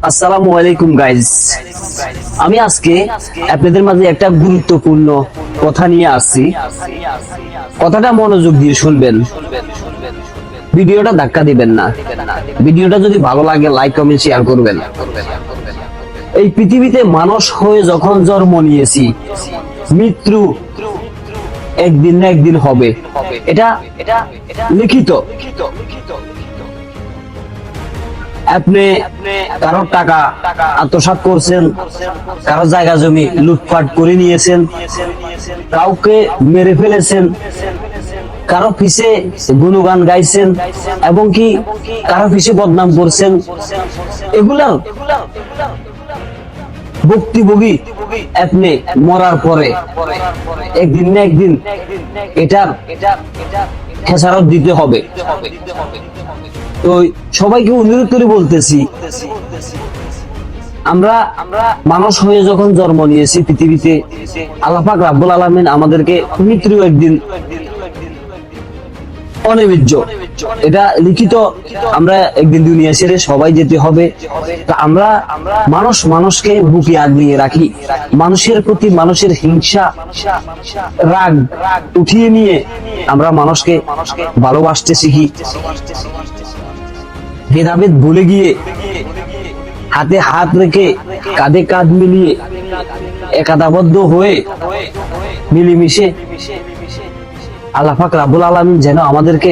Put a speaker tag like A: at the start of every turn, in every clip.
A: আসসালামু আলাইকুম গাইজ, আমি আজকে আপনাদের মাঝে একটা গুরুত্বপূর্ণ কথা নিয়ে আসছি। কথাটা মনোযোগ দিয়ে শুনবেন, ভিডিওটা ধাক্কা দিবেন না। ভিডিওটা যদি ভালো লাগে লাইক কমেন্ট শেয়ার করবেন। এই পৃথিবীতে মানুষ হয়ে যখন জন্ম নিয়েছি, মৃত্যু একদিন না একদিন হবে, এটা লিখিত। আপনি কারো টাকা আত্মসাৎ করছেন, কারো জায়গা জমি লুটপাট করে নিয়েছেন, কাউকে মেরে ফেলেছেন, কারো পিছে গুণগান গাইছেন এবং কি কারো পিছে বদনাম করছেন। এগুলা ভুক্তভোগী আপনি মরার পরে একদিন না একদিন এটার খেসারত দিতে হবে। তো সবাইকে অনুরোধ করে বলতেছি, আমরা মানুষ হয়ে যখন জন্ম নিয়েছি পৃথিবীতে, আল্লাহ পাক রাব্বুল আলামিন আমাদেরকে মৃত্যু একদিন অনিবার্য, এটা লিখিত। আমরা একদিন দুনিয়া ছেড়ে সবাই যেতে হবে। আমরা মানুষকে বুকে আগলিয়ে রাখি, মানুষের প্রতি মানুষের হিংসা রাগ উঠিয়ে নিয়ে আমরা মানুষকে ভালোবাসতে শিখি। ভেদাভেদ ভুলে গিয়ে হাতে হাত রেখে কাঁধে কাঁধ মিলিয়ে একাদাবদ্ধ হয়ে মিলেমিশে আল্লাহ পাক রাব্বুল আলামিন যেন আমাদেরকে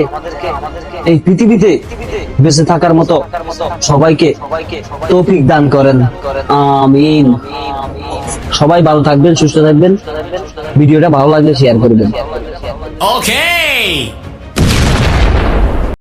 A: এই পৃথিবীতে বেঁচে থাকার মতো সবাইকে তৌফিক দান করেন, আমিন। সবাই ভালো থাকবেন, সুস্থ থাকবেন। ভিডিওটা ভালো লাগলে শেয়ার করবেন।
B: Okay.